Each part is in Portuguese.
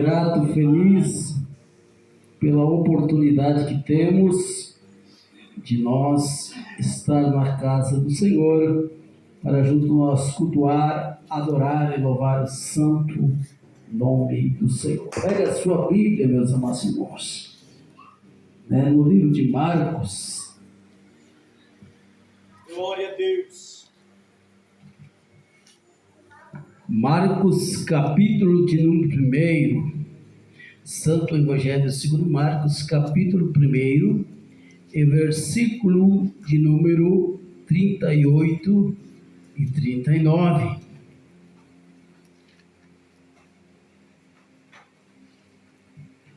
grato, feliz pela oportunidade que temos de nós estar na casa do Senhor para junto nós cultuar, adorar e louvar o santo nome do Senhor. Pega a sua Bíblia, meus amados irmãos, no livro de Marcos. Glória a Deus. Marcos, capítulo de número 1, Santo Evangelho segundo Marcos, capítulo 1, e versículo de número 38 e 39.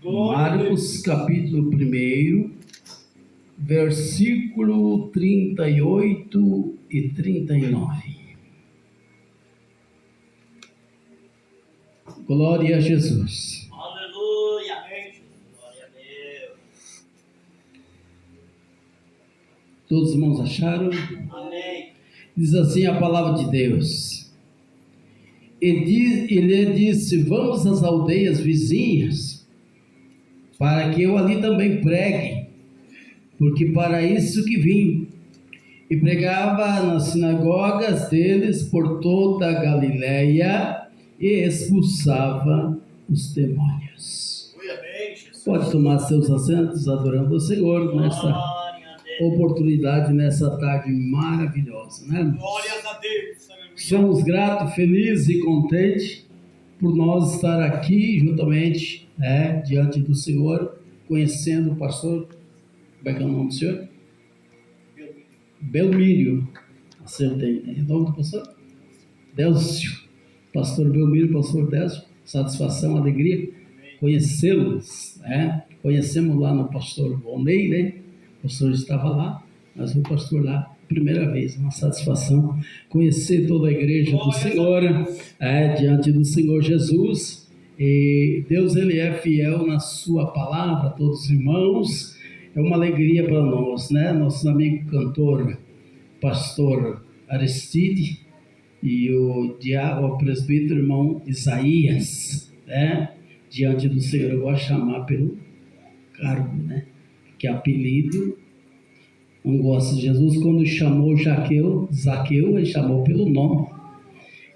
Marcos, capítulo 1, versículo 38 e 39. Glória a Jesus. Aleluia. Amém. Glória a Deus. Todos os irmãos acharam? Amém. Diz assim a palavra de Deus. Ele disse: vamos às aldeias vizinhas, para que eu ali também pregue, porque para isso que vim. E pregava nas sinagogas deles por toda a Galileia e expulsava os demônios. Pode tomar seus assentos, adorando o Senhor nesta oportunidade, nessa tarde maravilhosa, né? Glórias a Deus. Aleluia. Somos gratos, felizes e contentes por nós estar aqui juntamente, diante do Senhor, conhecendo o pastor. Como é que é o nome do senhor? Belmírio. Acertei, né? O nome do pastor? Délcio. Pastor Belmírio, pastor Délcio. Satisfação, alegria conhecê-los, né? Conhecemos lá no pastor Vonei, né? O pastor estava lá, mas o pastor lá, primeira vez, uma satisfação conhecer toda a igreja do Senhor, diante do Senhor Jesus. E Deus, Ele é fiel na sua palavra, todos os irmãos. É uma alegria para nós, né? Nosso amigo cantor, pastor Aristide, e o presbítero irmão Isaías, né? Diante do Senhor. Eu gosto de chamar pelo cargo, né? Que é apelido. Não gosto de Jesus. Quando chamou Zaqueu, ele chamou pelo nome.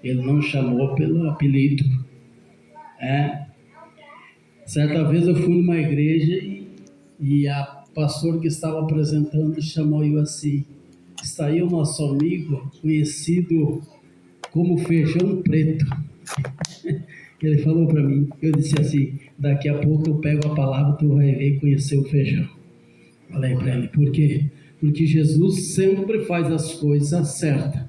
Ele não chamou pelo apelido. Certa vez eu fui numa igreja e a pastor que estava apresentando chamou eu assim: está aí o nosso amigo conhecido como feijão preto. Ele falou para mim, eu disse assim: daqui a pouco eu pego a palavra, tu vai ver conhecer o feijão. Falei para ele, por quê? Porque Jesus sempre faz as coisas certas.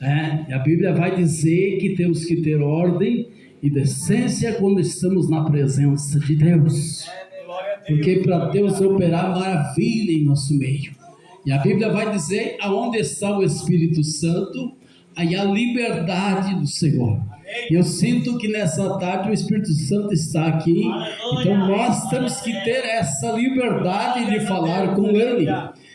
A Bíblia vai dizer que temos que ter ordem e decência quando estamos na presença de Deus. Porque para Deus operar maravilha em nosso meio. E a Bíblia vai dizer: aonde está o Espírito Santo, aí a liberdade do Senhor. E eu sinto que nessa tarde o Espírito Santo está aqui. Então nós temos que ter essa liberdade de falar com Ele.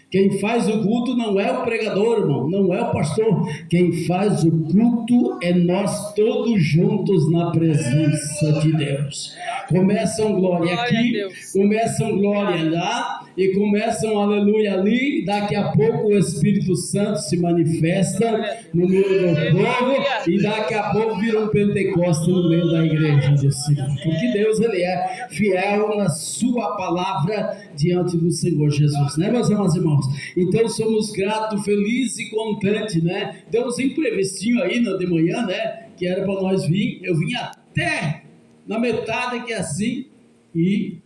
Quem faz o culto não é o pregador, irmão, não é o pastor. Quem faz o culto é nós todos juntos na presença de Deus. Começam glória aqui, começam glória lá, e começam aleluia ali. Daqui a pouco o Espírito Santo se manifesta no meio do povo, e daqui a pouco vira um Pentecostes no meio da igreja do Senhor. Porque Deus, Ele é fiel na sua palavra diante do Senhor Jesus, né, meus amados irmãos? Então somos gratos, felizes e contentes, né? Deu uns imprevistinhos aí de manhã, né? Que era para nós vir. Eu vim até na metade que é assim, e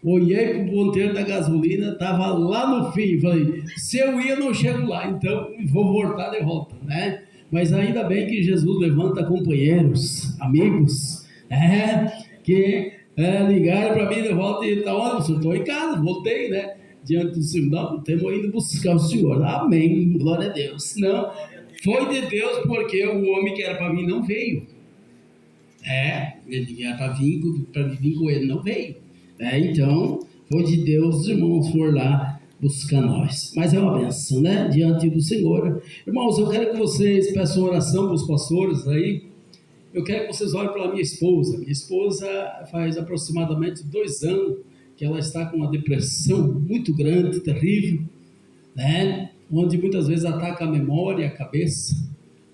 olhei para o ponteiro da gasolina, estava lá no fim. Falei, se eu ir, eu não chego lá, então vou voltar de volta, né? Mas ainda bem que Jesus levanta companheiros, amigos, que ligaram para mim de volta e tá onde? Eu estou em casa, voltei, né? Diante do Senhor, não, estamos indo buscar o Senhor. Amém, glória a Deus. Não, foi de Deus, porque o homem que era para mim não veio. Ele era para vir com ele, não veio. Então, foi de Deus, os irmãos foram lá buscar nós. Mas é uma bênção, né? Diante do Senhor. Irmãos, eu quero que vocês peçam oração para os pastores aí. eu quero que vocês olhem para a minha esposa. Minha esposa faz aproximadamente 2 anos que ela está com uma depressão muito grande, terrível, né? Onde muitas vezes ataca a memória, a cabeça,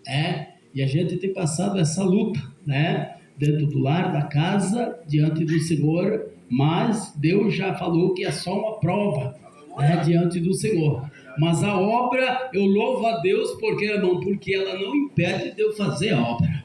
né? E a gente tem passado essa luta, né? Dentro do lar, da casa, diante do Senhor, mas Deus já falou que é só uma prova, né? Diante do Senhor. Mas a obra, eu louvo a Deus, porque ela não impede de eu fazer a obra,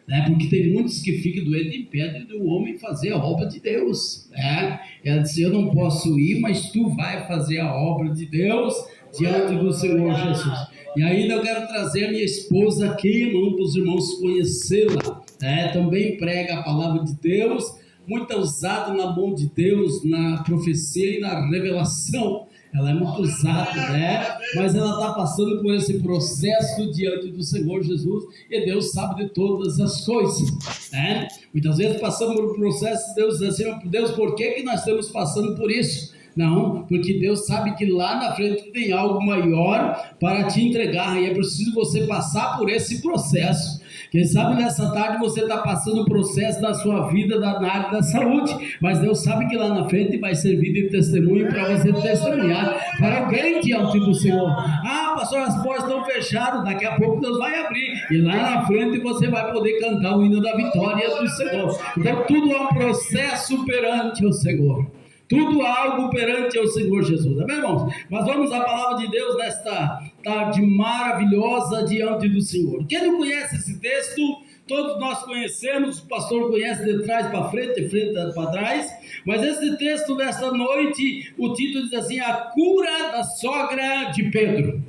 né? Porque tem muitos que ficam doentes e impedem do homem fazer a obra de Deus, né? Ela disse, eu não posso ir, mas tu vai fazer a obra de Deus diante do Senhor Jesus. E ainda eu quero trazer a minha esposa aqui, irmão, para os irmãos conhecê-la, né? Também prega a palavra de Deus, muito usada na mão de Deus, na profecia e na revelação. Ela é muito usada, né? Mas ela está passando por esse processo diante do Senhor Jesus, e Deus sabe de todas as coisas, né? Muitas vezes passamos por um processo, Deus diz assim, Deus, por que nós estamos passando por isso? Não, porque Deus sabe que lá na frente tem algo maior para te entregar, e é preciso você passar por esse processo. Quem sabe nessa tarde você está passando o processo da sua vida na área da saúde, mas Deus sabe que lá na frente vai servir de testemunho para você testemunhar para alguém diante do Senhor. Ah, pastor, as portas estão fechadas, daqui a pouco Deus vai abrir, e lá na frente você vai poder cantar o hino da vitória do Senhor. Então tudo é um processo perante o Senhor. Tudo algo perante ao Senhor Jesus, amém, irmãos? Mas vamos à palavra de Deus nesta tarde maravilhosa diante do Senhor. Quem não conhece esse texto, todos nós conhecemos, o pastor conhece de trás para frente, de frente para trás, mas esse texto desta noite, o título diz assim, a cura da sogra de Pedro,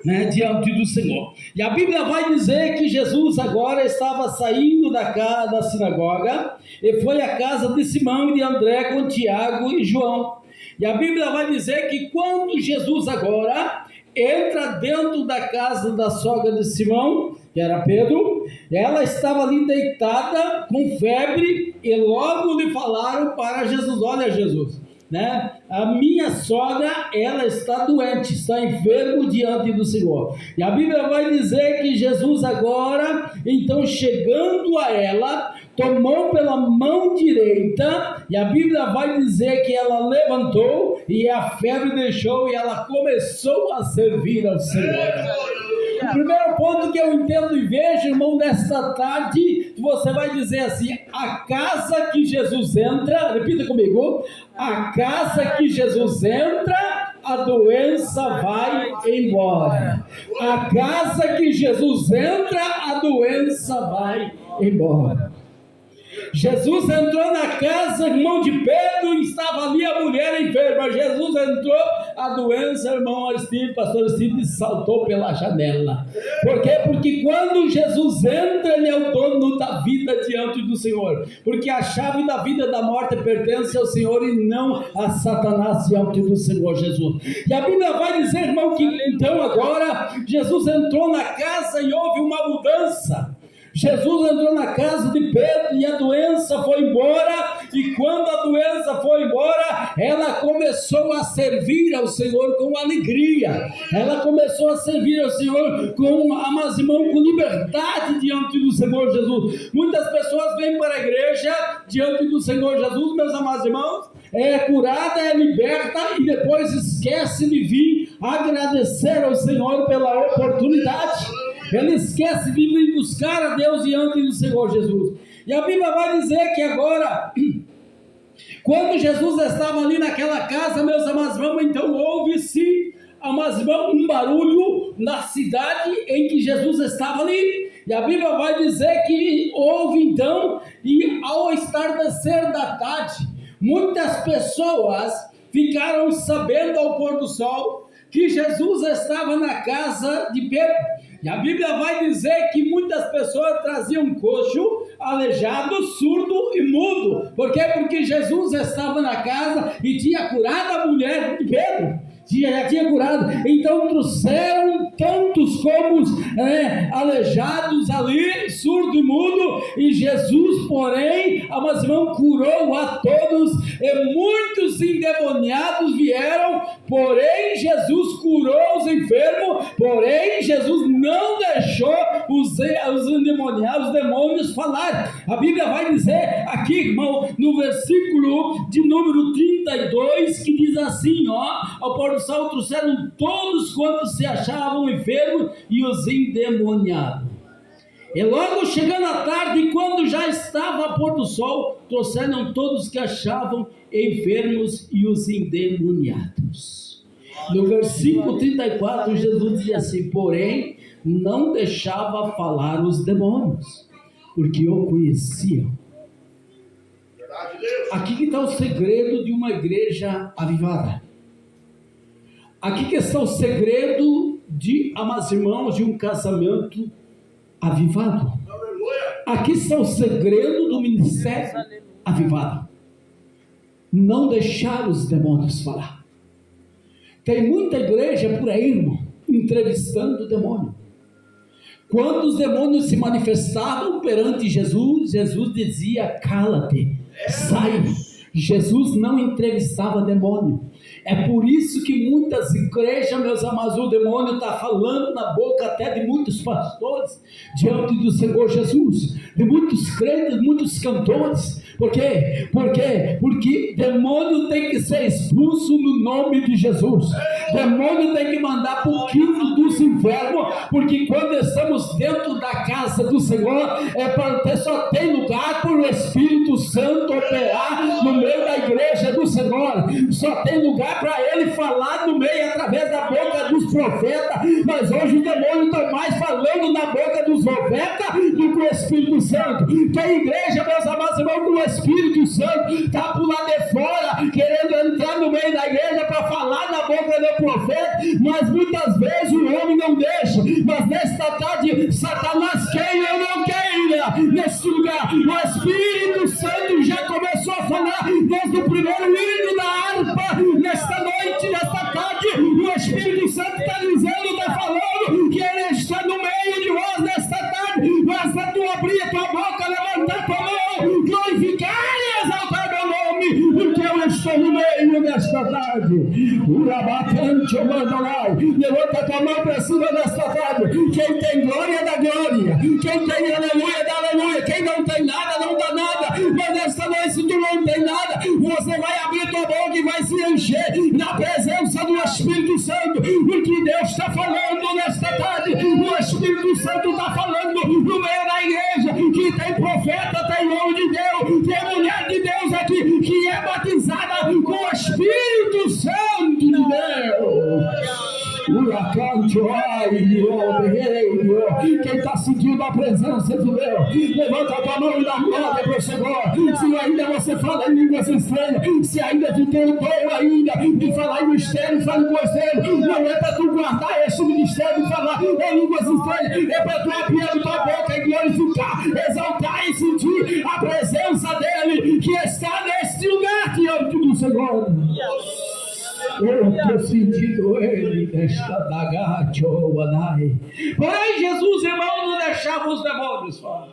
né, diante do Senhor. E a Bíblia vai dizer que Jesus agora estava saindo da sinagoga e foi à casa de Simão e de André com Tiago e João. E a Bíblia vai dizer que quando Jesus agora entra dentro da casa da sogra de Simão, que era Pedro, ela estava ali deitada com febre, e logo lhe falaram para Jesus, olha Jesus, né? A minha sogra, ela está doente, está enfermo diante do Senhor. E a Bíblia vai dizer que Jesus agora, então chegando a ela, tomou pela mão direita, e a Bíblia vai dizer que ela levantou, e a febre deixou, e ela começou a servir ao Senhor. O primeiro ponto que eu entendo e vejo, irmão, nesta tarde, você vai dizer assim, a casa que Jesus entra, repita comigo, a casa que Jesus entra, a doença vai embora. A casa que Jesus entra, a doença vai embora. Jesus entrou na casa, irmão, de Pedro, e estava ali a mulher enferma. Jesus entrou, a doença, irmão Aristide, pastor Aristide, saltou pela janela. Por quê? Porque quando Jesus entra, ele é o dono da vida diante do Senhor. Porque a chave da vida e da morte pertence ao Senhor e não a Satanás diante do Senhor Jesus. E a Bíblia vai dizer, irmão, que então agora Jesus entrou na casa e houve uma mudança. Jesus entrou na casa de Pedro e a doença foi embora, e quando a doença foi embora, ela começou a servir ao Senhor com alegria, ela começou a servir ao Senhor com, amados irmãos, com liberdade diante do Senhor Jesus. Muitas pessoas vêm para a igreja diante do Senhor Jesus, meus amados irmãos, é curada, é liberta e depois esquece de vir agradecer ao Senhor pela oportunidade. Ele esquece de vir buscar a Deus diante do Senhor Jesus. E a Bíblia vai dizer que agora, quando Jesus estava ali naquela casa, meus amados irmãos, então houve-se, amados irmãos, um barulho na cidade em que Jesus estava ali. E a Bíblia vai dizer que houve então, e ao estardecer da tarde, muitas pessoas ficaram sabendo ao pôr do sol que Jesus estava na casa de Pedro. E a Bíblia vai dizer que muitas pessoas traziam coxo, aleijado, surdo e mudo. Por quê? Porque Jesus estava na casa e tinha curado a mulher de Pedro. Já tinha curado. Então trouxeram tantos como aleijados ali, surdo e mudo, e Jesus, porém, amados irmãos, curou a todos, e muitos endemoniados vieram, porém Jesus curou os enfermos, porém Jesus não deixou os endemoniados, os demônios falar aqui, irmão, no versículo de número 32, que diz assim, ao pôr do sol trouxeram todos quantos se achavam enfermos e os endemoniados. E logo chegando a tarde, quando já estava a pôr do sol, trouxeram todos que achavam enfermos e os endemoniados. No versículo 34, Jesus dizia assim: porém, não deixava falar os demônios, porque o conheciam. Aqui que está o segredo de uma igreja avivada. Aqui que está o segredo de, amados irmãos, de um casamento avivado. Aqui está o segredo do ministério avivado. Não deixar os demônios falar. Tem muita igreja por aí, irmão, entrevistando o demônio. Quando os demônios se manifestavam perante Jesus, Jesus dizia: cala-te, sai. Jesus não entrevistava demônio. É por isso que muitas igrejas, meus amados, o demônio está falando na boca até de muitos pastores, diante do Senhor Jesus, de muitos crentes, muitos cantores. Por quê? Porque demônio tem que ser expulso no nome de Jesus. Demônio tem que mandar para o quinto dos infernos, porque quando estamos dentro da casa do Senhor, só tem lugar para o Espírito Santo operar no meio da igreja do Senhor. Só tem lugar para ele falar no meio, através da boca dos profetas. Mas hoje os demônios estão mais falando na boca dos profetas do que o Espírito Santo. Tem igreja, meus amados irmãos, que o Espírito Santo está por lá de fora, querendo entrar no meio da igreja para falar na boca do profeta, mas muitas vezes o homem não deixa. Mas nesta tarde, Satanás queira ou não queira, nesse lugar, o Espírito Santo já começou a falar desde o primeiro hino da harpa. Nesta noite, nesta tarde, o Espírito Santo está dizendo, está falando que ele está no meio de nós nesta tarde. Mas a tua abrir a tua boca, levantar tua mão, glorificar e exaltar meu nome, porque eu estou no meio nesta tarde. Urabacante, o mandalai, levanta tua mão para cima nesta tarde. Quem tem glória dá glória, quem tem aleluia dá aleluia, quem não tem nada não dá nada. Mas nesta noite, se tu não tem nada, você vai abrir tua boca e vai se encher na presença do Espírito Santo, porque Deus está falando nesta tarde. O Espírito Santo está falando no meio da igreja, que tem profeta, tem homem de Deus, tem mulher de Deus aqui, que é batizada com o Espírito Santo de Deus. Quem está sentindo a presença de Deus, levanta a tua mão e dá glória para o Senhor. Se ainda você fala em línguas estranhas, se ainda tu tem o dom ainda de falar em mistério, fale com ele. Não é para tu guardar esse ministério de falar em línguas estranhas, é para tu abrir a tua boca e glorificar, exaltar e sentir a presença dele, que está neste lugar diante do Senhor. Eu estou sentindo ele nesta dagate, oh, anai. Porém, Jesus, irmão, não deixava os demônios falar.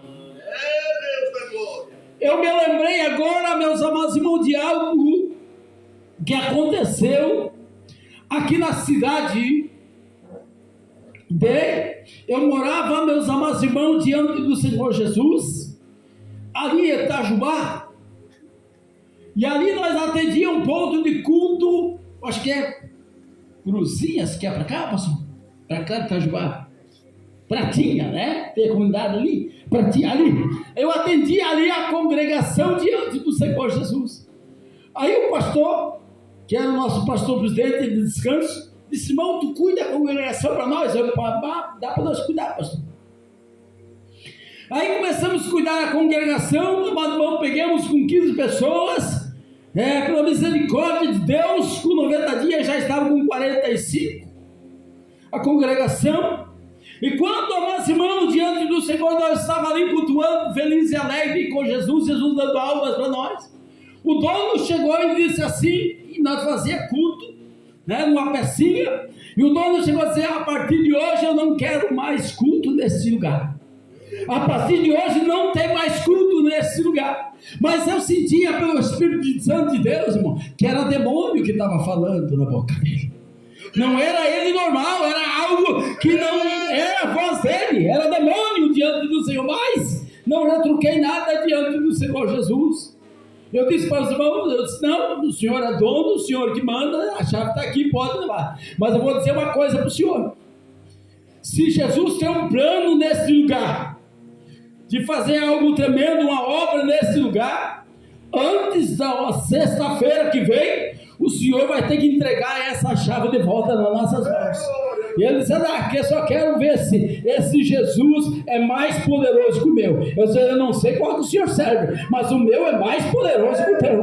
Eu me lembrei agora, meus amados irmãos, de algo que aconteceu aqui na cidade eu morava, meus amados irmãos, diante do Senhor Jesus, ali em Itajubá, e ali nós atendíamos um ponto de culto. Acho que é Cruzinhas, que é para cá, pastor? Para cá de Itajubá. Pratinha, né? Tem a comunidade ali. Pratinha, ali. Eu atendi ali a congregação diante do Senhor Jesus. Aí o pastor, que era o nosso pastor presidente de descanso, disse: irmão, tu cuida da congregação para nós? Eu, dá para nós cuidar, pastor. Aí começamos a cuidar da congregação, irmão, pegamos com 15 pessoas. Pela misericórdia de Deus, com 90 dias já estava com 45 a congregação. E quando, amados irmãos, diante do Senhor, nós estávamos ali cultuando, feliz e alegre com Jesus, Jesus dando almas para nós. O dono chegou e disse assim, e nós fazíamos culto, numa pecinha, e o dono chegou a dizer: a partir de hoje eu não quero mais culto nesse lugar. A partir de hoje não tem mais culto nesse lugar. Mas eu sentia pelo Espírito Santo de Deus, irmão, que era demônio que estava falando na boca dele. Não era ele normal, era algo que não era a voz dele, era demônio diante do Senhor. Mas não retruquei nada diante do Senhor Jesus. Eu disse para os irmãos, eu disse, não, o senhor é dono, o senhor que manda, a chave está aqui, pode levar. Mas eu vou dizer uma coisa para o senhor. Se Jesus tem um plano nesse lugar, de fazer algo tremendo, uma obra nesse lugar, antes da sexta-feira que vem, o senhor vai ter que entregar essa chave de volta nas nossas mãos. E ele disse, que eu só quero ver se esse Jesus é mais poderoso que o meu. Eu disse, eu não sei qual que o senhor serve, mas o meu é mais poderoso que o teu,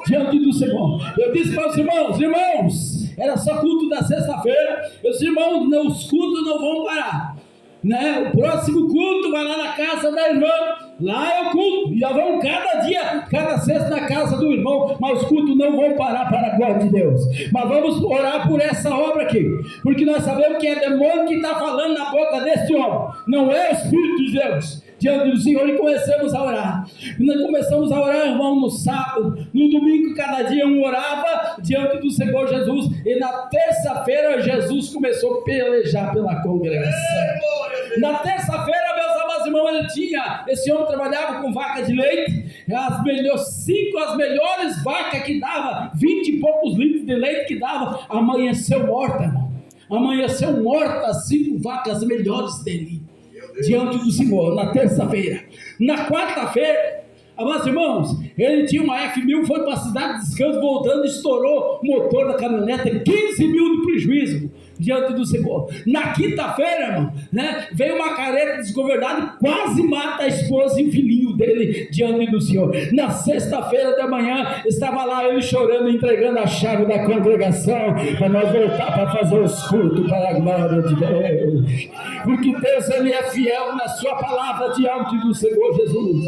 diante do Senhor. Eu disse para os irmãos, era só culto da sexta-feira. Eu disse, irmãos, os cultos não vão parar, né? O próximo culto vai lá na casa da irmã, lá é o culto, já vão cada dia, cada sexta na casa do irmão, mas os cultos não vão parar, para a glória de Deus. Mas vamos orar por essa obra aqui, porque nós sabemos que é demônio que está falando na boca desse homem, não é o Espírito de Deus, diante do Senhor. E começamos a orar. Nós começamos a orar, irmão, no sábado, no domingo, cada dia um orava diante do Senhor Jesus, e na terça-feira Jesus começou a pelejar pela congregação. Na terça-feira, meus amados irmãos, esse homem trabalhava com vaca de leite, as melhores vacas que dava 20 e poucos litros de leite que dava, amanheceu morta, irmão. Amanheceu morta as 5 vacas melhores dele, diante do Senhor, na terça-feira. Na quarta-feira, amados irmãos, ele tinha uma F1000, foi para a cidade de descanso, voltando, estourou o motor da caminhonete, 15 mil de prejuízo diante do Senhor. Na quinta-feira, irmão, né, veio uma careta desgovernada e quase mata a esposa e o filhinho dele diante do Senhor. Na sexta-feira da manhã, estava lá ele chorando, entregando a chave da congregação para nós voltar para fazer os cultos para a glória de Deus, porque Deus, ele é fiel na sua palavra diante do Senhor Jesus,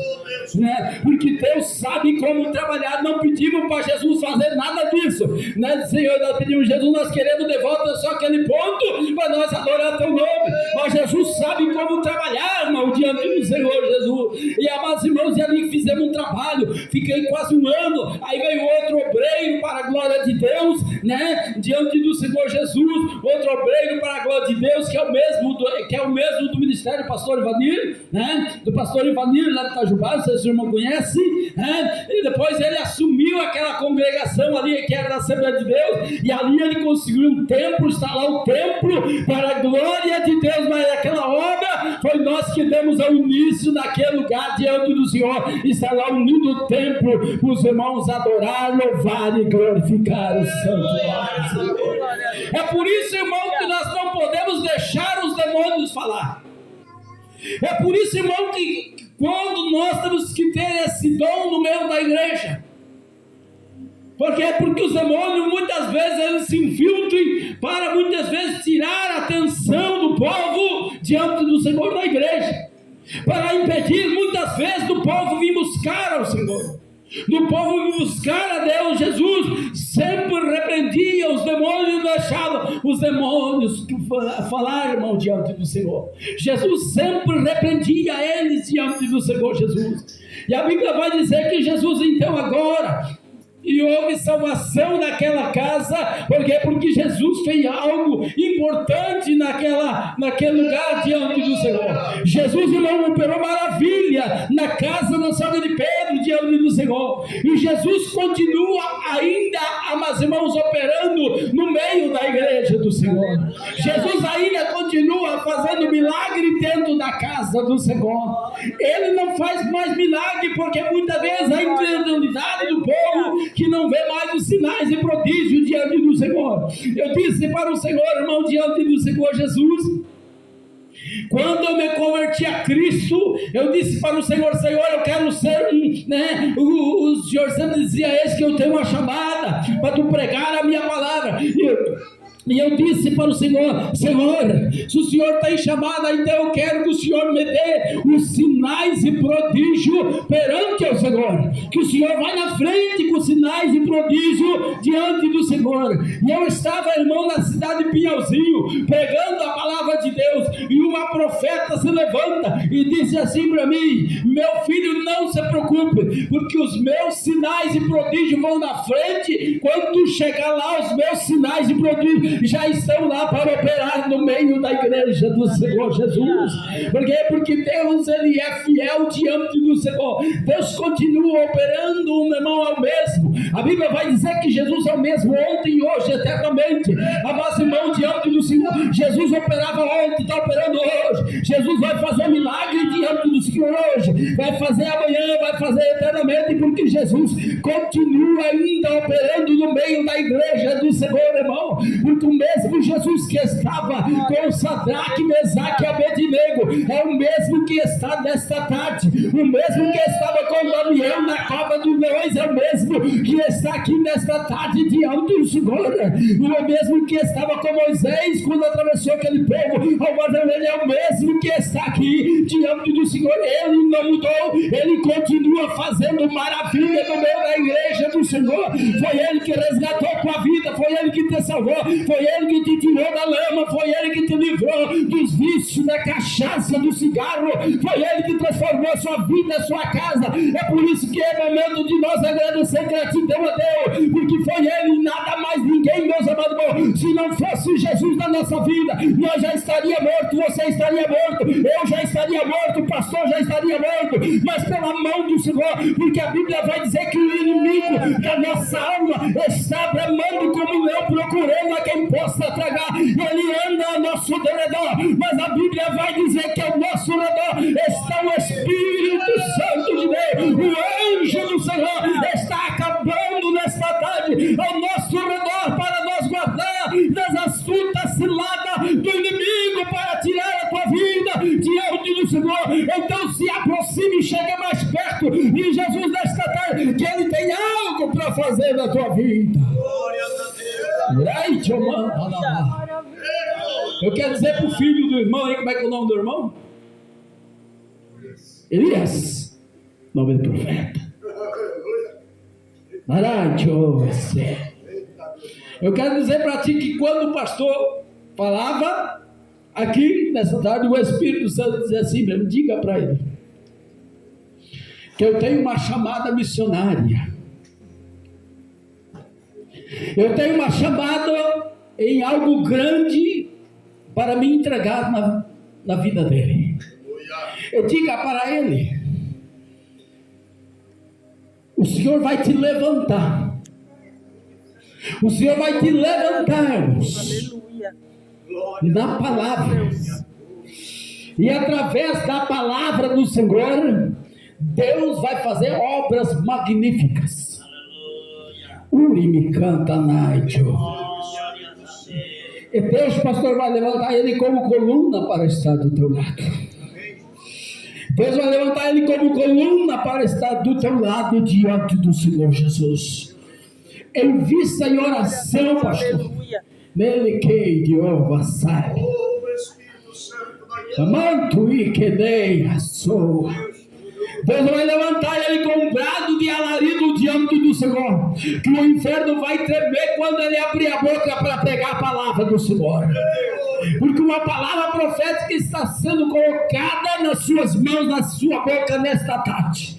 né? Porque Deus sabe como trabalhar. Não pedimos para Jesus fazer nada disso, né? Senhor, nós pedimos, Jesus, nós queremos de volta só aquele ponto para nós adorar teu nome, mas Jesus sabe como trabalhar, irmão, diante do Senhor Jesus. E amados irmãos, e ali fizemos um trabalho, fiquei quase um ano, aí veio outro obreiro para a glória de Deus, né, diante do Senhor Jesus, outro obreiro para a glória de Deus, que é o mesmo do ministério do pastor Ivanir, né, do pastor Ivanir lá de Itajubá, vocês irmãos conhecem, né, e depois ele assumiu aquela congregação ali, que era da Assembleia de Deus, e ali ele conseguiu um templo, instalar um templo para a glória de Deus. Mas aquela obra foi nós que demos ao início naquele lugar diante do Senhor, instalar um lindo templo para os irmãos adorar, louvar e glorificar o santo nome do Senhor. É por isso, irmão, que nós não podemos deixar os demônios falar. É por isso, irmão, que quando nós temos que ter esse dom no meio da igreja, porque os demônios muitas vezes eles se infiltram para muitas vezes tirar a atenção do povo diante do Senhor na igreja, para impedir muitas vezes do povo vir buscar ao Senhor, do povo vir buscar a Deus. Jesus sempre repreendia os demônios, deixava os demônios falar, irmão, diante do Senhor. Jesus sempre repreendia eles diante do Senhor Jesus. E a Bíblia vai dizer que Jesus então agora, e houve salvação naquela casa, porque Jesus fez algo importante naquele lugar diante do Senhor. Jesus, irmão, operou maravilha na casa da sogra de Pedro diante do Senhor, e Jesus continua ainda, amados irmãos, operando no meio da igreja do Senhor. Jesus ainda continua fazendo milagre dentro da casa do Senhor. Ele não faz mais milagre porque muitas vezes a incredulidade do povo que não vê mais os sinais e prodígios diante do Senhor. Eu disse para o Senhor, irmão, diante do Senhor Jesus, quando eu me converti a Cristo, eu disse para o Senhor, eu quero ser né? O Senhor sempre dizia, eis que eu tenho uma chamada para tu pregar a minha palavra. E eu disse para o Senhor, se o Senhor tem chamada, então eu quero que o Senhor me dê os sinais e prodígio perante o Senhor, que o Senhor vai na frente com sinais e prodígio diante do Senhor. E eu estava, irmão, na cidade de Pinhalzinho, pregando a palavra de Deus, e uma profeta se levanta e disse assim para mim, meu filho, não se preocupe, porque os meus sinais e prodígios vão na frente. Quando tu chegar lá, os meus sinais e prodígios já estão lá para operar no meio da igreja do Senhor Jesus. Por quê? Porque Deus, Ele é fiel diante do Senhor. Deus continua operando, meu irmão, ao mesmo. A Bíblia vai dizer que Jesus é o mesmo ontem, hoje, eternamente. Mas, irmão, diante do Senhor, Jesus operava ontem, está operando hoje. Jesus vai fazer milagre diante do Senhor hoje, vai fazer amanhã, vai fazer eternamente, porque Jesus continua ainda operando no meio da igreja do Senhor, irmão. Porque o mesmo Jesus que estava com Sadraque, Mesaque e Abednego é o mesmo que está nesta tarde. O mesmo que estava com Daniel na cova dos leões é o mesmo que está aqui nesta tarde diante do Senhor. O mesmo que estava com Moisés quando atravessou aquele povo ao Mar Vermelho é o mesmo que está aqui diante do Senhor. Ele não mudou, Ele continua fazendo maravilha no meio da igreja do Senhor. Foi Ele que resgatou a tua vida, foi Ele que te salvou, foi Ele que te tirou da lama, foi Ele que te livrou dos vícios, da cachaça, do cigarro, foi Ele que transformou a sua vida, a sua casa. É por isso que é momento de nós agradecer, gratidão a Deus, porque foi Ele e nada mais ninguém, meus amados irmãos. Se não fosse Jesus na nossa vida, nós já estaria morto, você estaria morto, eu já estaria morto, o pastor já estaria morto, mas pela mão do Senhor, porque a Bíblia vai dizer que o inimigo da nossa alma está bramando como um leão, procurando a quem possa tragar. Ele anda ao nosso redor, mas a Bíblia vai dizer que ao nosso redor está o Espírito Santo de Deus, o anjo do Senhor está acabando nesta tarde ao nosso redor para nos guardar das astutas ciladas do inimigo, para tirar a tua vida diante do Senhor. Então se aproxime e chegue mais perto de Jesus nesta tarde, que Ele tem algo para fazer na tua vida. Eu quero dizer para o filho do irmão aí, como é que é o nome do irmão? Elias, nome do profeta. Eu quero dizer para ti que quando o pastor falava aqui nessa tarde, o Espírito Santo dizia assim mesmo: diga para ele que eu tenho uma chamada missionária, eu tenho uma chamada em algo grande para me entregar na vida dele. Eu diga para ele: o Senhor vai te levantar, o Senhor vai te levantar, irmãos, na palavra, e através da palavra do Senhor, Deus vai fazer obras magníficas. Uri me canta, Naito. E Deus, pastor, vai levantar ele como coluna para estar do teu lado. Deus vai levantar ele como coluna para estar do teu lado diante do Senhor Jesus. Em vista e oração, pastor. Nele que de ovassai. Amanto e que dei a sua. Deus vai levantar ele com um brado de alarido diante do Senhor, que o inferno vai tremer quando ele abrir a boca para pregar a palavra do Senhor, porque uma palavra profética está sendo colocada nas suas mãos, na sua boca nesta tarde.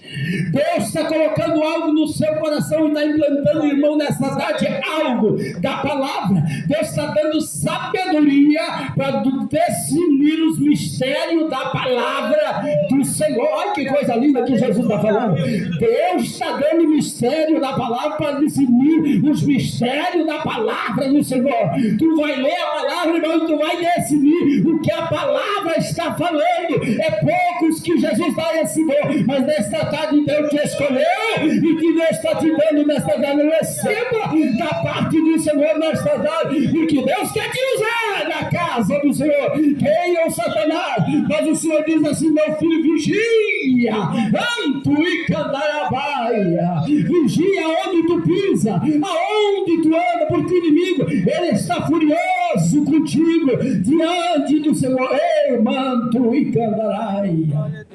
Deus está colocando algo no seu coração e está implantando, irmão, nessa tarde algo da palavra. Deus está dando sabedoria para definir os mistérios da palavra do Senhor. Olha que coisa linda que Jesus está falando. Deus está dando mistério da palavra para definir os mistérios da palavra do Senhor. Tu vai ler a palavra, irmão, e tu vai definir o que a palavra está falando. É poucos que Jesus está ensinou, mas nesta tarde Deus te escolheu e que Deus está te dando nesta tarde. Receba da parte do Senhor nesta tarde, porque Deus quer te usar na casa do Senhor. Quem é o Satanás? Mas o Senhor diz assim: meu filho, vigia, anto e candarabaia, vigia onde tu pisa, aonde tu anda, porque o inimigo, ele está furioso contigo diante do Senhor. Ei, manto e candaraia.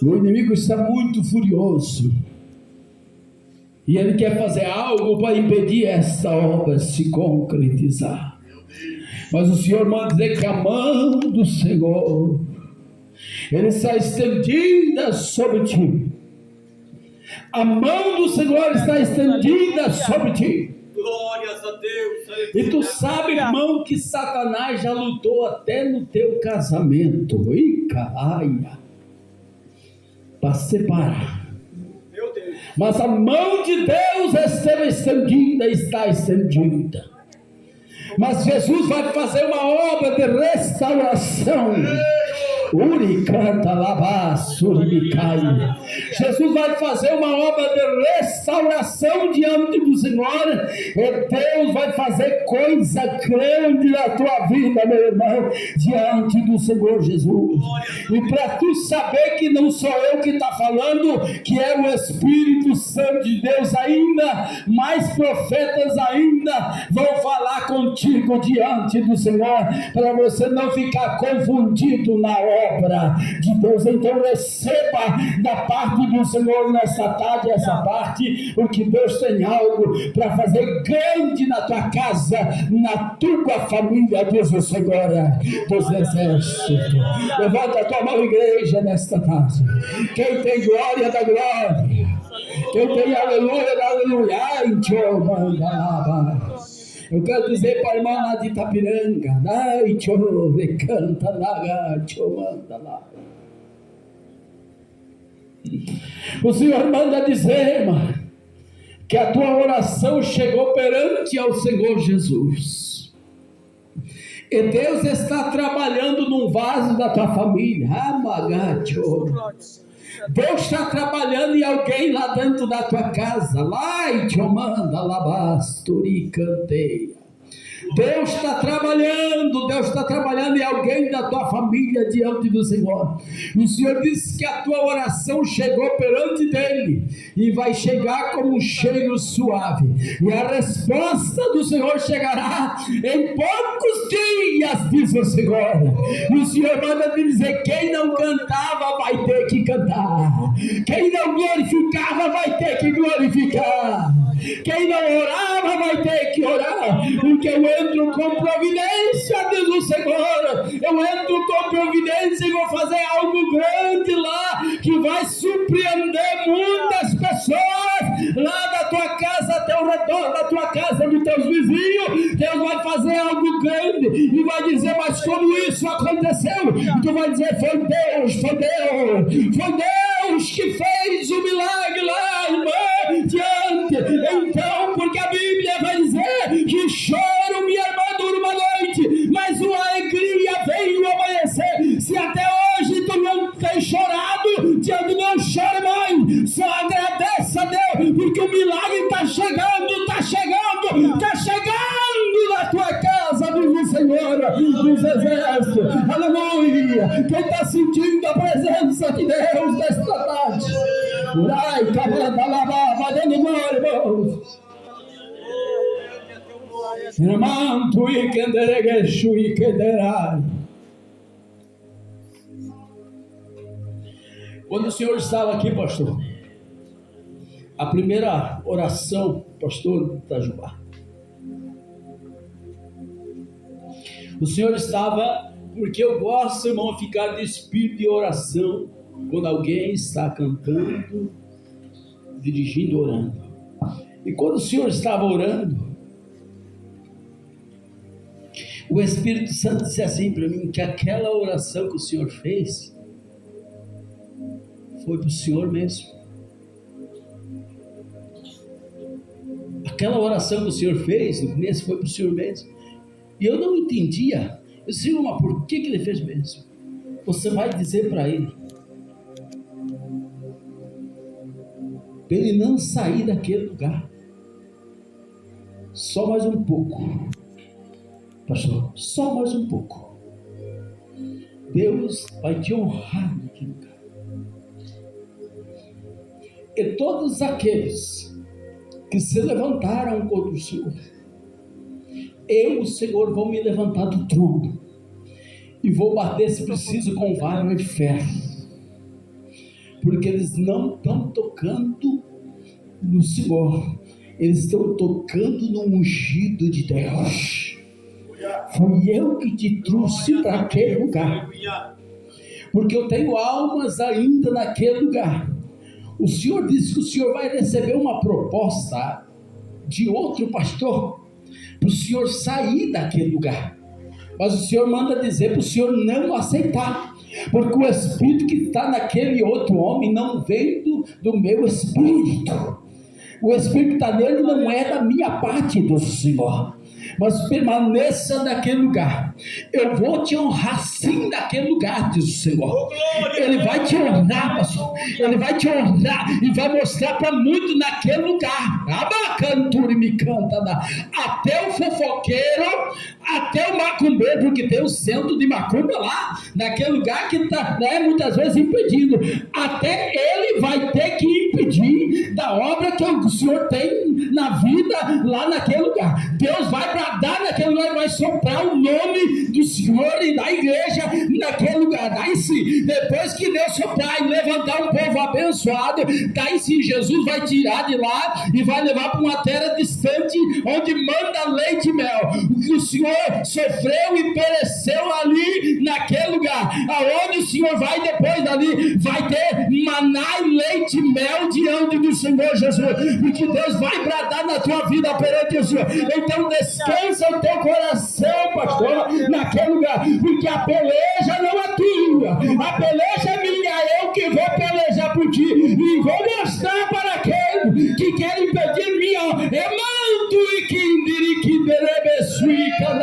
O inimigo está muito furioso e ele quer fazer algo para impedir essa obra se concretizar. Mas o Senhor manda dizer que a mão do Senhor, ele está estendida sobre ti. A mão do Senhor está estendida sobre ti. Glórias a Deus. E tu sabe, irmão, que Satanás já lutou até no teu casamento. Ih, caralho. Para separar. Meu Deus. Mas a mão de Deus esteve estendida, está estendida. Mas Jesus vai fazer uma obra de restauração. Uri canta labassuricai. Jesus vai fazer uma obra de restauração diante do Senhor. E Deus vai fazer coisa grande na tua vida, meu irmão, diante do Senhor Jesus. E para tu saber que não sou eu que está falando, que é o Espírito Santo de Deus, ainda mais profetas ainda vão falar contigo diante do Senhor, para você não ficar confundido na obra de Deus. Então receba da parte do Senhor nessa tarde essa parte, porque Deus tem algo para fazer grande na tua casa, na tua família, diz o Senhor dos Exércitos. Levanta a tua mão, igreja, nesta tarde. Quem tem glória da glória, quem tem aleluia da aleluia, ai, tchau, manda lá. Eu quero dizer para a irmã lá de Itapiranga, ai, tchau, canta lá, tchau, manda lá. O Senhor manda dizer, irmã, que a tua oração chegou perante ao Senhor Jesus. E Deus está trabalhando num vaso da tua família. Deus está trabalhando em alguém lá dentro da tua casa. Lá e te manda labasturi canteia. Deus está trabalhando em alguém da tua família diante do Senhor. O Senhor disse que a tua oração chegou perante dele e vai chegar como um cheiro suave. E a resposta do Senhor chegará em poucos dias, diz o Senhor. E o Senhor manda dizer: quem não cantava vai ter que cantar, quem não glorificava vai ter que glorificar, quem não orava vai ter que orar, porque eu entro com providência, diz o Senhor. Eu entro com providência e vou fazer algo grande lá, que vai surpreender muitas pessoas lá da tua casa, até o redor da tua casa, dos teus vizinhos. Deus vai fazer algo grande e vai dizer: mas como isso aconteceu? E tu vai dizer: foi Deus que fez o milagre lá, irmã, diante. Então, porque a Bíblia vai dizer que choro, minha irmã, dura uma noite, mas uma alegria vem no amanhecer. Se até hoje tu não tem chorado, diante, não chore mais, só agradece a Deus, porque o milagre está chegando na tua casa, diz o Senhor dos Exércitos. Aleluia! Quem está sentindo a presença de Deus nesta tarde? Urai, cabana, lavava, vai dando glória, irmãos. Irmão, tu e kenderegeshu e kenderai. Quando o Senhor estava aqui, pastor, a primeira oração, pastor Itajubá, o Senhor estava, porque eu gosto, irmão, ficar de espírito de oração quando alguém está cantando, dirigindo, orando. E quando o Senhor estava orando, o Espírito Santo disse assim para mim, que aquela oração que o Senhor fez foi para o Senhor mesmo. Aquela oração que o Senhor fez no começo foi para o Senhor mesmo. E eu não entendia. Eu disse: mas por que ele fez mesmo? Você vai dizer para ele não sair daquele lugar. Só mais um pouco, pastor, só mais um pouco. Deus vai te honrar naquele lugar. E todos aqueles que se levantaram contra o Senhor, eu, o Senhor, vou me levantar do trono e vou bater, se preciso, com vara de ferro, porque eles não estão tocando no Senhor, eles estão tocando no ungido de Deus. Foi eu que te trouxe para aquele lugar, porque eu tenho almas ainda naquele lugar. O Senhor disse que o Senhor vai receber uma proposta de outro pastor, para o senhor sair daquele lugar. Mas o senhor manda dizer para o senhor não aceitar, porque o espírito que está naquele outro homem não vem do meu espírito. O espírito que está nele não é da minha parte, do Senhor. Mas permaneça naquele lugar. Eu vou te honrar sim naquele lugar, diz o Senhor. Ele vai te honrar, pastor. Ele vai te honrar e vai mostrar para muito naquele lugar. Abacantura me canta. Até o fofoqueiro, até o macumbeiro, porque tem o centro de macumba lá, naquele lugar que está, muitas vezes impedido. Até ele vai ter que impedir da obra que o Senhor tem na vida lá naquele lugar. Deus vai bradar naquele lugar, vai soprar o nome do Senhor e da igreja naquele lugar. Daí sim, depois que Deus soprar e levantar um povo abençoado, daí sim Jesus vai tirar de lá e vai levar para uma terra distante, onde manda leite e mel. O que o Senhor sofreu e pereceu ali naquele lugar, aonde o Senhor vai depois dali, vai ter maná e leite e mel diante do Senhor Jesus, porque Deus vai bradar na tua vida perante o Senhor. Então descansa o teu coração, pastor, naquele lugar, porque a peleja não é tua, a peleja é minha, eu que vou pelejar por ti, e vou mostrar para aquele que quer impedir minha emanto e que berebesuica.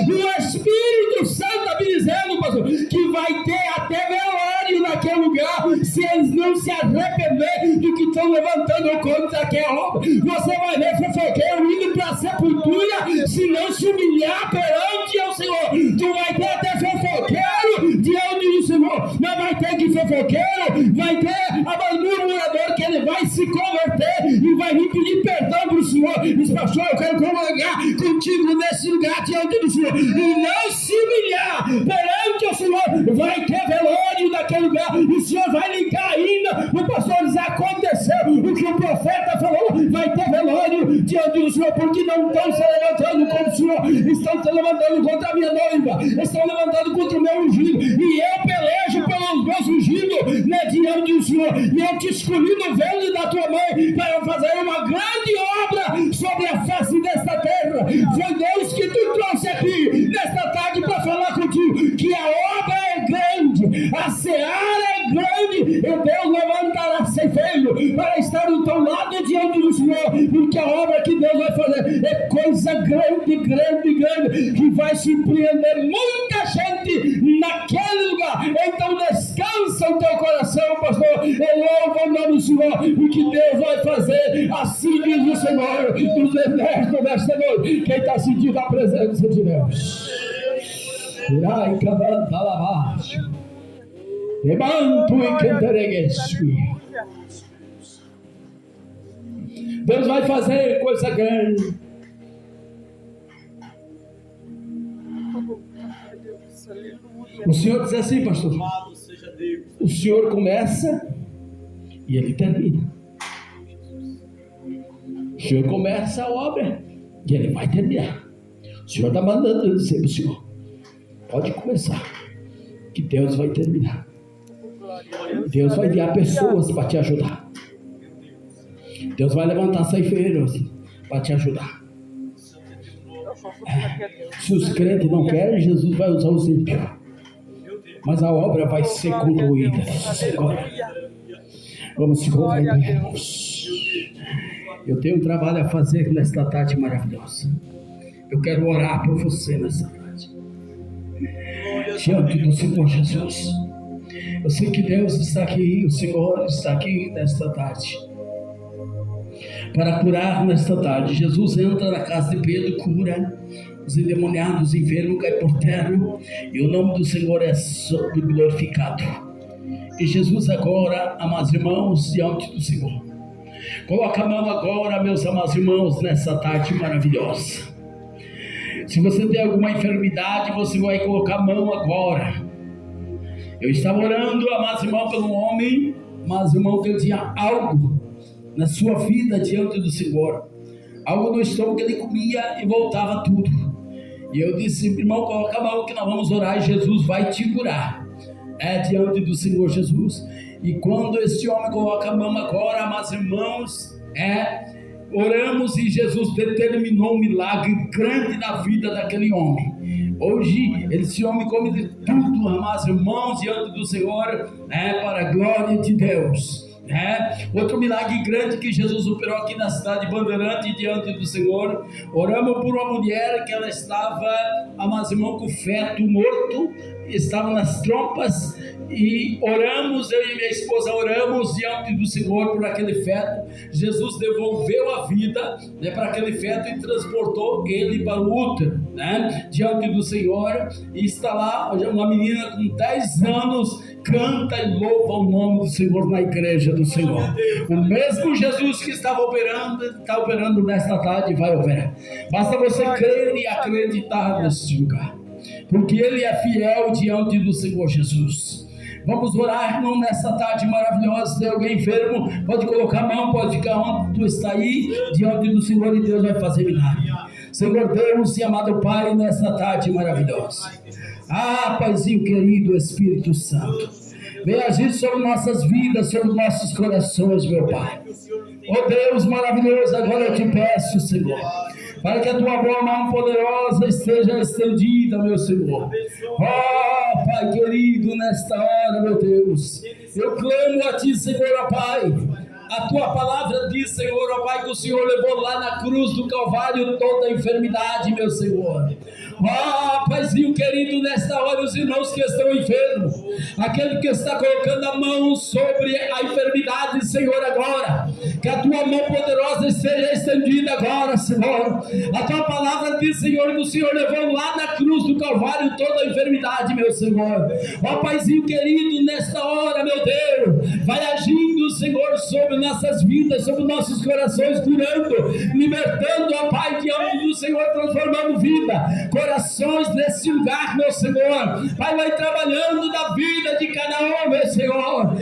O Espírito Santo está me dizendo, pastor, que vai ter até velório naquele lugar, se eles não se arrepender do que estão levantando contra aquela obra. Você vai ver fofoqueiro indo para a sepultura, se não se humilhar perante o Senhor. Tu vai ter até fofoqueiro diante do Senhor, mas vai ter que fofoqueiro, vai ter a murmurador, que ele vai se converter e vai vir pedir perdão para o Senhor. Diz, pastor, eu quero comungar contigo nesse lugar diante do Senhor, e não se humilhar perante o Senhor. Vai ter velório naquele lugar, e o Senhor vai ligar ainda. O pastor diz, aconteceu o que o profeta falou, vai ter velório diante do Senhor, porque não estão se levantando contra o Senhor, estão se levantando contra a minha noiva, estão levantando contra o meu ungido, e eu pelejo pelos meus ungidos, diante do Senhor, e eu te escolhi no ventre da tua mãe para fazer uma grande obra sobre a face desta terra. Foi Deus que te trouxe aqui nesta tarde para falar contigo que a obra é grande, a seara é grande, e Deus levantará ceifeiro para estar do teu lado diante do Senhor, porque a obra que Deus vai fazer é coisa grande, grande, grande, que vai surpreender muita gente naquele lugar. Então descansa o teu coração, pastor, e louva o nome do Senhor, porque Deus vai fazer assim, diz o Senhor dos exércitos desta noite. Quem está sentindo a presença de Deus? Irai cavanta abaixo, levanto e cantareguesque. Deus vai fazer coisa grande. O Senhor diz assim, pastor, o Senhor começa e Ele termina. O Senhor começa a obra e Ele vai terminar. O Senhor está mandando eu dizer para o Senhor, pode começar, que Deus vai terminar. Deus vai enviar pessoas para te ajudar. Deus vai levantar ceifeiros para te ajudar. Se os crentes não querem, Jesus vai usar os ímpios, mas a obra vai ser concluída. Agora, vamos se colocar em pé. Eu tenho um trabalho a fazer nesta tarde maravilhosa. Eu quero orar por você nesta tarde, diante do Senhor Jesus. Eu sei que Deus está aqui, o Senhor está aqui nesta tarde para curar nesta tarde. Jesus entra na casa de Pedro, cura os endemoniados, enfermos caem por terra, e o nome do Senhor é glorificado. E Jesus agora, amados irmãos, diante do Senhor, coloca a mão agora, meus amados irmãos, nessa tarde maravilhosa. Se você tem alguma enfermidade, você vai colocar a mão agora. Eu estava orando, amados irmãos, pelo homem, amados irmãos, que ele tinha algo na sua vida diante do Senhor, algo no estômago que ele comia e voltava tudo. E eu disse, irmão, coloca a mão que nós vamos orar e Jesus vai te curar. Diante do Senhor Jesus. E quando este homem coloca a mão agora, amados irmãos, oramos e Jesus determinou um milagre grande na vida daquele homem. Hoje, esse homem come de tudo, amados irmãos, diante do Senhor, para a glória de Deus. Outro milagre grande que Jesus operou aqui na cidade de Bandeirante diante do Senhor. Oramos por uma mulher que ela estava, amados irmãos, com feto morto, estava nas trompas, e oramos, eu e minha esposa oramos diante do Senhor por aquele feto. Jesus devolveu a vida para aquele feto e transportou ele para o útero, diante do Senhor. E está lá uma menina com 10 anos, canta e louva o nome do Senhor na igreja do Senhor. O mesmo Jesus que estava operando, está operando nesta tarde e vai operar. Basta você crer e acreditar neste lugar, porque Ele é fiel diante do Senhor Jesus. Vamos orar, irmão, nessa tarde maravilhosa. Se tem alguém enfermo, pode colocar a mão, pode ficar onde tu está aí, diante do Senhor, e Deus vai fazer milagre. Senhor Deus e amado Pai, nessa tarde maravilhosa. Paizinho querido, Espírito Santo, vem agir sobre nossas vidas, sobre nossos corações, meu Pai. Deus maravilhoso, agora eu te peço, Senhor, para que a tua boa mão poderosa esteja estendida, meu Senhor. Pai querido, nesta hora, meu Deus, eu clamo a ti, Senhor, Pai. A tua palavra diz, Senhor, Pai, que o Senhor levou lá na cruz do Calvário toda a enfermidade, meu Senhor. Paizinho querido, nesta hora os irmãos que estão enfermos, aquele que está colocando a mão sobre a enfermidade, Senhor, agora, que a tua mão poderosa esteja estendida agora, Senhor. A tua palavra diz, Senhor, que o Senhor levou lá na cruz do Calvário toda a enfermidade, meu Senhor. Paizinho querido, nesta hora, meu Deus, vai agindo, Senhor, sobre nossas vidas, sobre nossos corações, curando, libertando, Pai, diante do Senhor, transformando vida, corações nesse lugar, meu Senhor. Pai, vai trabalhando na vida de cada homem, Senhor.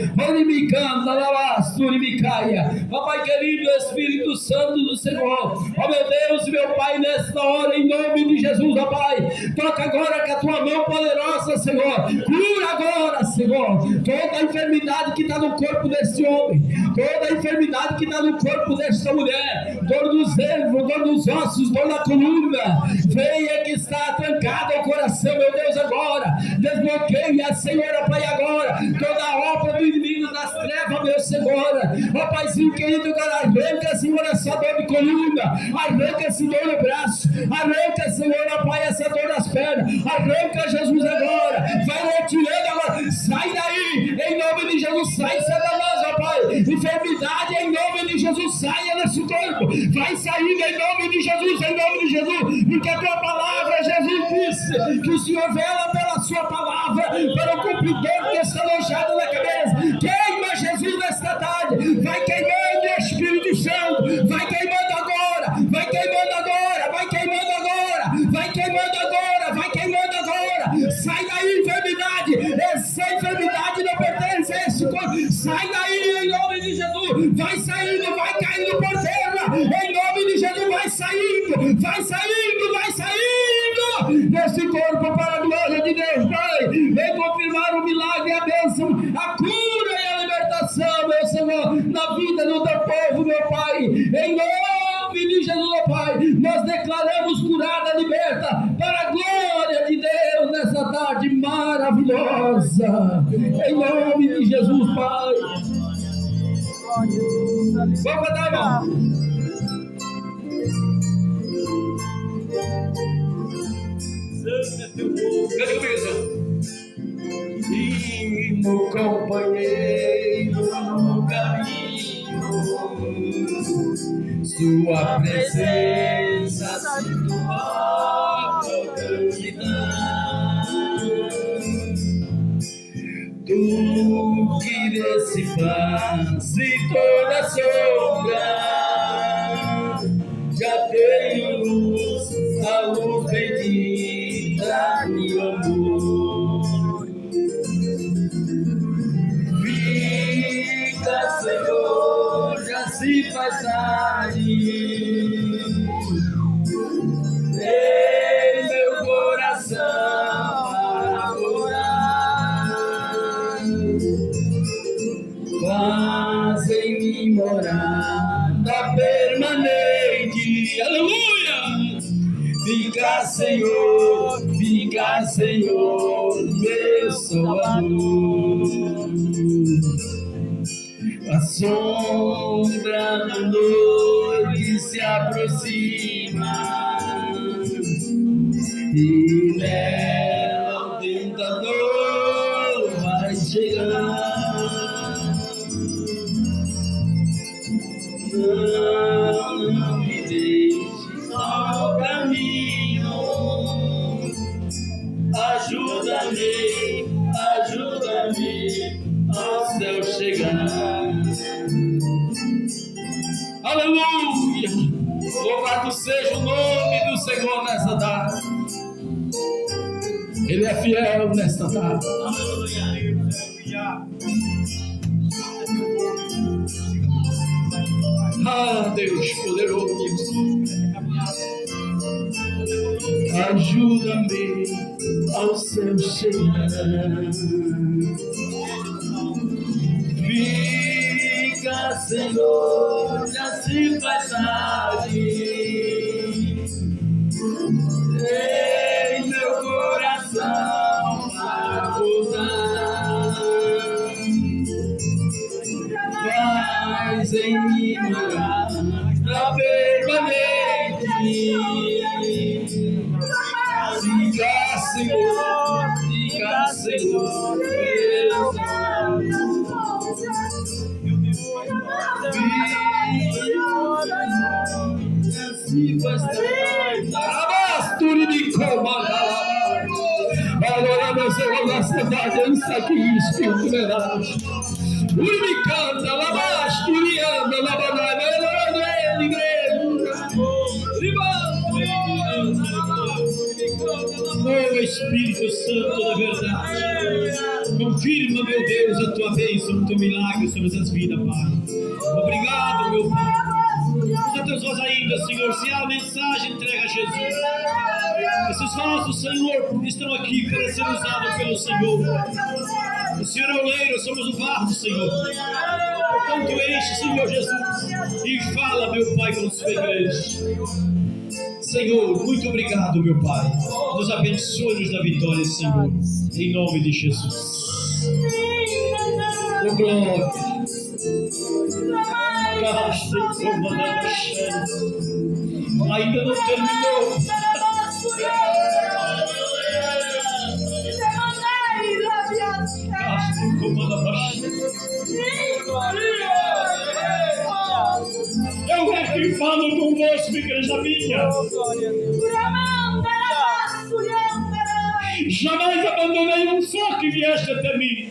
Pai querido, Espírito Santo do Senhor, meu Deus e meu Pai, nesta hora, em nome de Jesus, Pai, toca agora com a tua mão poderosa, Senhor. Cura agora, Senhor, toda a enfermidade que está no corpo desse homem, toda a enfermidade que está no corpo desta mulher, dor dos nervos, dor dos ossos, dor na coluna, veia que está trancada o coração, meu Deus, agora, desbloqueia, Senhor, Pai, agora, toda a obra do inimigo das trevas, meu Senhor, Paizinho querido, agora arranca, Senhor, essa dor de coluna, arranca essa dor no braço, arranca, Senhor, Pai, essa dor nas pernas, arranca, Jesus, agora, vai retirando agora, sai daí, em nome de Jesus, sai, Satanás, Pai, enfermidade, em nome de Jesus, saia desse corpo, vai saindo em nome de Jesus, porque a tua palavra, Jesus disse que o Senhor vela pela sua palavra, para o cumpridor que está alojado na cabeça. Queima, Jesus, nesta tarde, vai queimando, Espírito Santo, vai queimando agora, vai queimando agora, vai queimando agora, vai queimando agora, vai queimando agora, sai daí, enfermidade, essa enfermidade não pertence a esse corpo, sai daí, em nome de Jesus, vai saindo, vai caindo por terra, em nome de Jesus, vai saindo, vai saindo, vai saindo desse corpo, para a glória de Deus, Pai. Vem confirmar o milagre, a bênção, a cura e a libertação, meu Senhor, na vida do teu povo, meu Pai, em nome de Jesus, Pai, nós declaramos curada, liberta, para a glória de Deus, nessa tarde maravilhosa, em nome de Jesus, Pai. Vamos cantar, irmão. Cante comigo. Primo companheiro no caminho, sua presença sinto tu que dissipas toda sombra, já tenho luz, a luz bendita do amor. Fica, Senhor, já se faz tarde em meu coração para orar. Faz em mim morada permanente. Aleluia! Fica, Senhor, meu Salvador. A sombra da noite se aproxima e nela o tentador vai chegar. Não me deixes ao caminho, ajuda-me ao céu chegar. Aleluia! Louvado seja o nome do Senhor nesta tarde. Ele é fiel nesta tarde. Ah, Deus poderoso, ajuda-me ao céu chegar. Fica, Senhor, já se faz tarde em meu coração acordar. Faz em mim morada permanente. Fica, Senhor, Adoramos Senhor nesta tarde, isso aqui, Espírito Verdade. Me canta, labasturianda, labanada, oh Espírito Santo da verdade, confirma, meu Deus, a tua bênção, o teu milagre sobre essas vidas, Pai. Obrigado, meu Pai. Usa teus olhos ainda, Senhor, se há mensagem, entrega a Jesus. Esses vasos, Senhor, estão aqui para ser usados pelo Senhor. O Senhor é o oleiro, somos o vaso, Senhor. Portanto, enche, Senhor Jesus, e fala, meu Pai, com sua igreja. Senhor, muito obrigado, meu Pai. Nos abençoe-nos da vitória, Senhor, em nome de Jesus. Oh, glória. Ainda não terminou. Eu é que falo convosco, igreja minha. Jamais abandonei um só que vieste até mim.